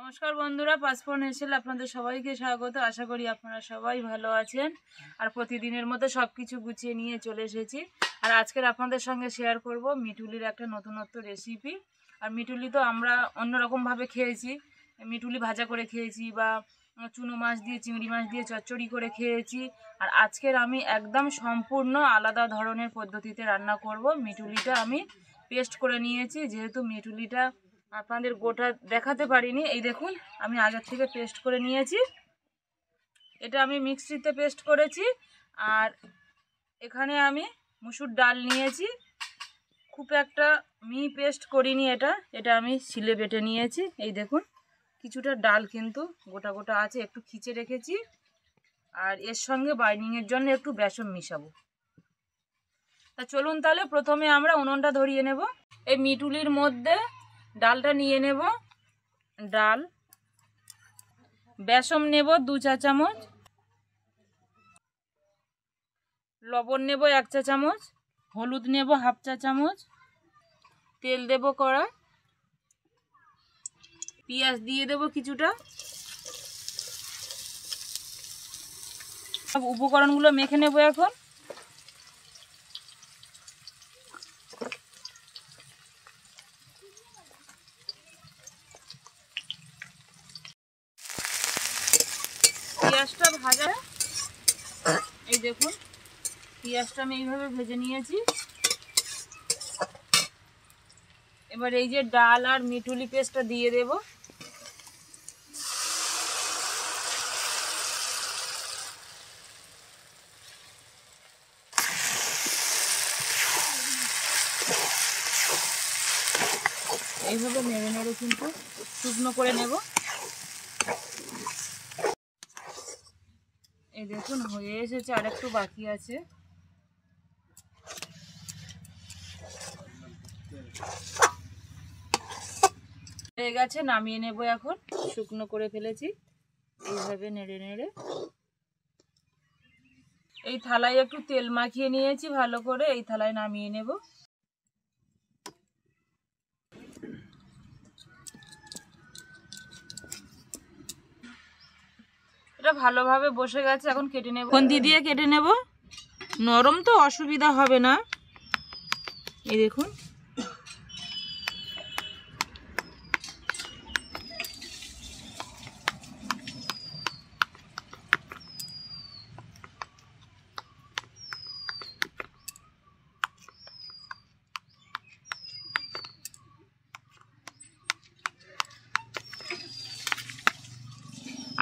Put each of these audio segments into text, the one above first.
নমস্কার বন্ধুরা, পাঁচফোড়ন হেসেল আপনাদের সবাইকে স্বাগত। আশা করি আপনারা সবাই ভালো আছেন। আর প্রতিদিনের মতো সব কিছু গুছিয়ে নিয়ে চলে এসেছি। আর আজকের আপনাদের সঙ্গে শেয়ার করব মিঠুলির একটা নতুনত্ব রেসিপি। আর মিঠুলি তো আমরা অন্যরকমভাবে খেয়েছি, মিঠুলি ভাজা করে খেয়েছি বা চুনো মাছ দিয়ে চিংড়ি মাছ দিয়ে চচ্চড়ি করে খেয়েছি। আর আজকের আমি একদম সম্পূর্ণ আলাদা ধরনের পদ্ধতিতে রান্না করব। মিঠুলিটা আমি পেস্ট করে নিয়েছি, যেহেতু মিঠুলিটা আপনাদের গোটা দেখাতে পারিনি। এই দেখুন, আমি আগের থেকে পেস্ট করে নিয়েছি। এটা আমি মিক্সিতে পেস্ট করেছি। আর এখানে আমি মুসুর ডাল নিয়েছি, খুব একটা মিহি পেস্ট করিনি। এটা আমি শিলে বেটে নিয়েছি। এই দেখুন, কিছুটা ডাল কিন্তু গোটা গোটা আছে, একটু খিচে রেখেছি। আর এর সঙ্গে বাইন্ডিংয়ের জন্য একটু বেসন মিশাবো। তা চলুন তাহলে প্রথমে আমরা উনুনটা ধরিয়ে নেব। এই মিঠুলির মধ্যে ডালটা নিয়ে নেব। ডাল, বেসন নেব 2 চা চামচ, লবণ নেব 1 চা চামচ, হলুদ নেব 1/2 চা চামচ, তেল দেব কড়া, পেঁয়াজ দিয়ে দেব কিছুটা। সব উপকরণগুলো মেখে নেব এখন। পেঁয়াজটা ভাজা, এই দেখুন পেঁয়াজটা আমি এইভাবে ভেজে নিয়েছি। এবার এই যে ডাল আর মিঠুলি পেস্টটা দিয়ে দেব। এইভাবে নেড়ে নেড়ে কিন্তু শুকনো করে নেব। এই দেখুন হয়ে এসেছে, আর একটু বাকি আছে। হয়ে গেছে, নামিয়ে নেব এখন। শুকনো করে ফেলেছি। এইভাবে নেড়ে নেড়ে এই থালায় একটু তেল মাখিয়ে নিয়েছি ভালো করে, এই থালায় নামিয়ে নেব। এটা ভালোভাবে বসে গেছে, এখন কেটে নেব। খুন্তি দিয়ে কেটে নেব, নরম তো অসুবিধা হবে না। এই দেখুন,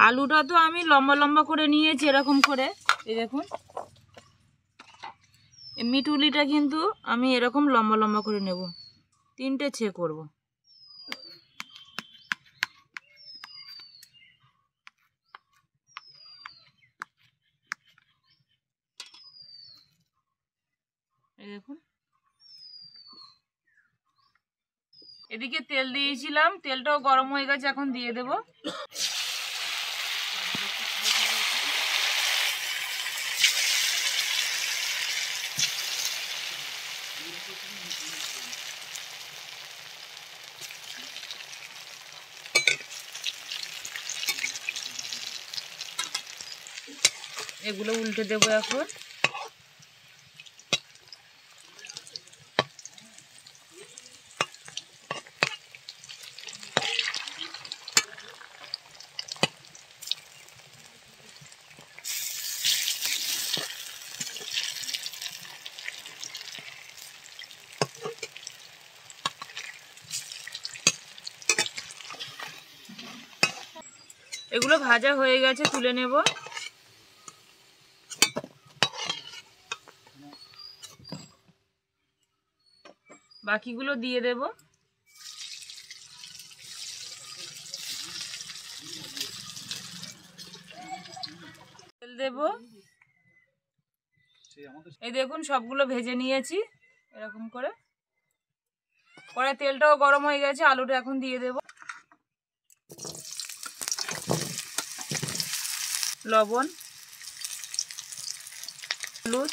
আলুটা তো আমি লম্বা লম্বা করে নিয়েছি এরকম করে। এই দেখুন, মিঠুলিটা কিন্তু আমি এরকম লম্বা লম্বা করে নেব, 3টে ছে করব। এই দেখুন, এদিকে তেল দিয়েছিলাম, তেলটাও গরম হয়ে গেছে, এখন দিয়ে দেব। এগুলো উল্টে দেব এখন। এগুলো ভাজা হয়ে গেছে, তুলে নেব। বাকিগুলো দিয়ে দেব। তেল দেব। এই দেখুন, সবগুলো ভেজে নিয়েছি এরকম করে। পরে তেলটাও গরম হয়ে গেছে, আলুটা এখন দিয়ে দেব। লবণ, হলুদ,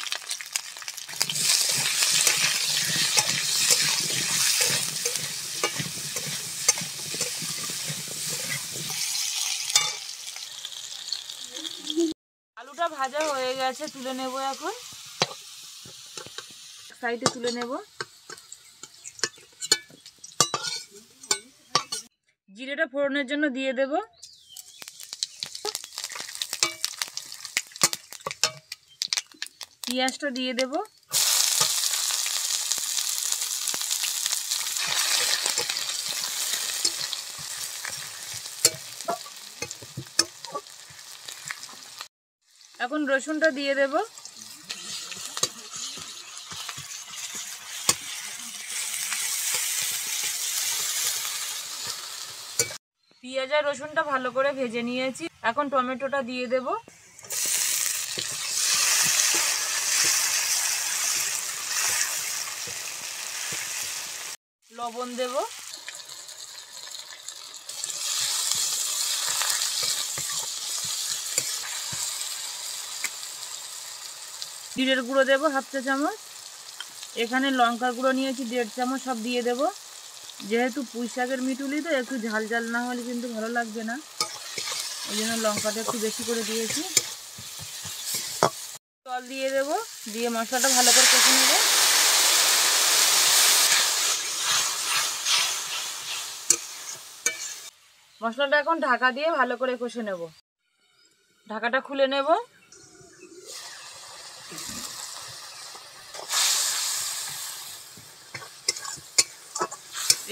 আলুটা ভাজা হয়ে গেছে, তুলে নেব। এখন সাইডে তুলে নেব। জিরেটা ফোড়নের জন্য দিয়ে দেব। পেঁয়াজটা দিয়ে দেব। এখন রসুনটা দিয়ে দেব। পেঁয়াজ আর রসুনটা ভালো করে ভেজে নিয়েছি। এখন টমেটোটা দিয়ে দেব। লবণ দেব। জিরের গুঁড়ো দেব 1/2 চা চামচ। এখানে লঙ্কার গুঁড়ো নিয়েছি 1.5 চামচ, সব দিয়ে দেব। যেহেতু পুঁই শাকের মিটুলি তো একটু ঝাল ঝাল না হলে কিন্তু ভালো লাগবে না, ওই জন্য লঙ্কাটা একটু বেশি করে দিয়েছি। জল দিয়ে দেব, দিয়ে মশলাটা ভালো করে কষে নেব। মশলাটা এখন ঢাকা দিয়ে ভালো করে কষে নেব। ঢাকাটা খুলে নেব।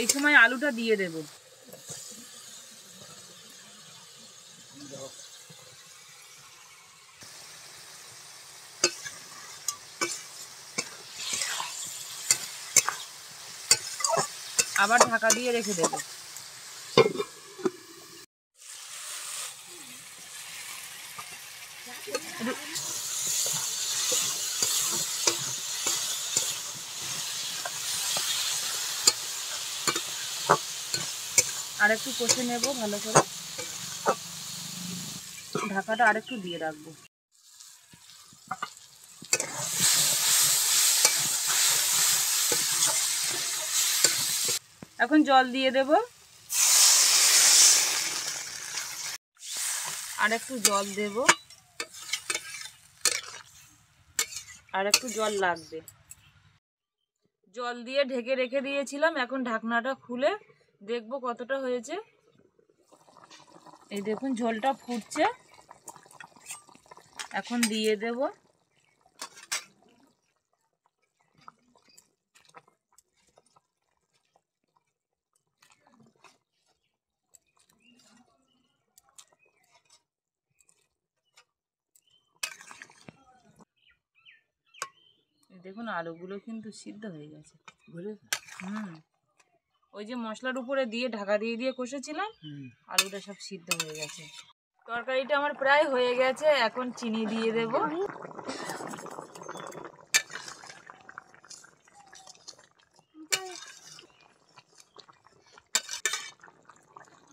এই সময় আলুটা দিয়ে দেব। আবার ঢাকা দিয়ে রেখে দেব। আর একটু কষে নেব ভালো করে। ঢাকাটা আরেকটু দিয়ে রাখবো। এখন জল দিয়ে দেব। আর একটু জল দেব। আর একটু জল লাগবে। জল দিয়ে ঢেকে রেখে দিয়েছিলাম। এখন ঢাকনাটা খুলে দেখবো কতটা হয়েছে। এই দেখুন ঝোলটা ফুটছে। এখন দিয়ে দেব। দেখুন আলুগুলো কিন্তু সিদ্ধ হয়ে গেছে। ওই যে মশলার উপরে দিয়ে ঢাকা দিয়ে দিয়ে কষেছিলাম, আলুটা সব সিদ্ধ হয়ে গেছে। তরকারিটা আমার প্রায় হয়ে গেছে। এখন চিনি দিয়ে দেব।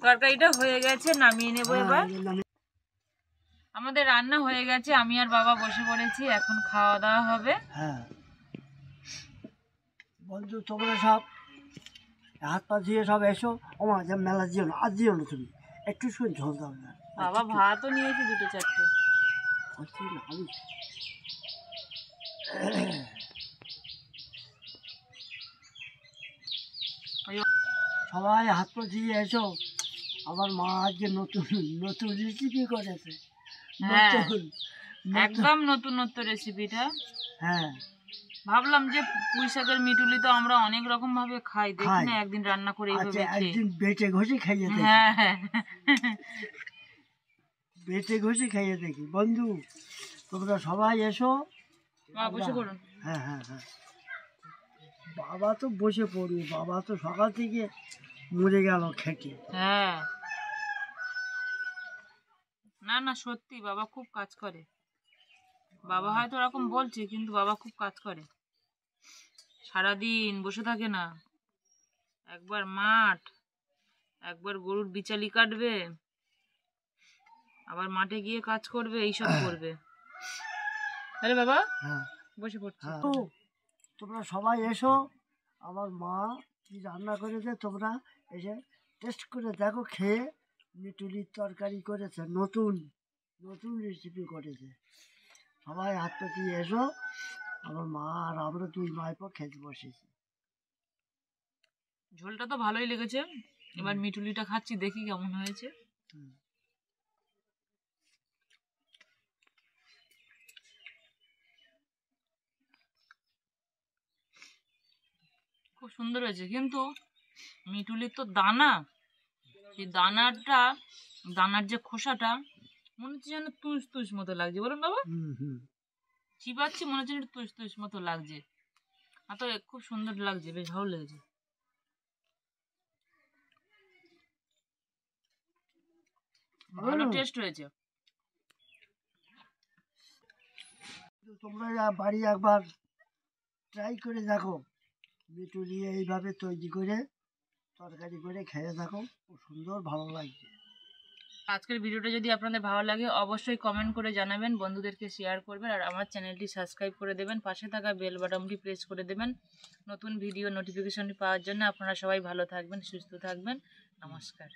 তরকারিটা হয়ে গেছে, নামিয়ে নেব এবার। আমাদের রান্না হয়ে গেছে, আমি আর বাবা বসে পড়েছি। এখন খাওয়া দাওয়া হবে। হ্যাঁ বন্ধু, তোমরা সব হাত পা ধুয়ে সব এসো। আমার যা মেলা দিও না, আর দিও না তুমি, একটু শুনে ঝোল দাও না। বাবা ভাতও নিয়েছি 2-4টে। আমি সবাই হাত পা ধুয়ে এসো। আমার মা আজকে নতুন নতুন রেসিপি করেছে। নতুন একদম নতুনত্ব রেসিপিটা। হ্যাঁ ভাবলাম যে পুঁই শাকের মিটুলি তো আমরা অনেক রকম ভাবে খাই, দেখি না একদিন রান্না করে এইভাবে খেয়ে। একদিন বেটে ঘষে খাইয়ে দেখি। হ্যাঁ বেটে ঘষে খাইয়ে দেখি। বন্ধু তোমরা সবাই এসো। বসে পড়ুন। হ্যাঁ হ্যাঁ হ্যাঁ, বাবা তো বসে পড়বে। বাবা তো সকাল থেকে মরে গেল খেটে। হ্যাঁ না না সত্যি বাবা খুব কাজ করে। বাবা হয়তো ওরকম বলছে, কিন্তু বাবা খুব কাজ করে। সারাদিন বসে থাকে না। একবার মাঠ, একবার গরুর বিচালি কাটবে, আবার মাঠে গিয়ে কাজ করবে, এইসব করবে। আরে বাবা হ্যাঁ বসে পড়ছে। তোমরা সবাই এসো। আমার মা কি রান্না করেছে তোমরা এসে টেস্ট করে দেখো, খেয়ে। মিটুলির তরকারি করেছে নতুন নতুন রেসিপি করেছে। সবাই হাত পাতিয়ে এসো, আমার মা আর আমরা 2 ভাইপো খেতে বসেছি। ঝোলটা তো ভালোই লেগেছে। এবার মিঠুলিটা খাচ্ছি, দেখি কেমন হয়েছে। হুম। খুব সুন্দর হয়েছে, কিন্তু মিঠুলির তো সেই দানার যে খোসাটা মনে হচ্ছে যেন তুষ তুষ মতো লাগছে, বলুন বাবা। হুম হুম। চিবাচ্ছি, মনে হচ্ছে একটু তুষ তুষ মতো লাগছে। আর তো খুব সুন্দর লাগছে, বেশ ভালো লেগেছে। ভালো টেস্ট হয়েছে। তোমরা বাড়ি একবার ট্রাই করে দেখো, মিটুলি এইভাবে তৈরি করে তরকারি করে খেয়ে দেখো, খুব সুন্দর ভালো লাগছে। আজকের ভিডিওটা যদি আপনাদের ভালো লাগে অবশ্যই কমেন্ট করে জানাবেন, বন্ধুদেরকে শেয়ার করবেন, আর আমার চ্যানেলটি সাবস্ক্রাইব করে দেবেন, পাশে থাকা বেল বাটনটি প্রেস করে দেবেন নতুন ভিডিও নোটিফিকেশনটি পাওয়ার জন্য। আপনারা সবাই ভালো থাকবেন, সুস্থ থাকবেন। নমস্কার।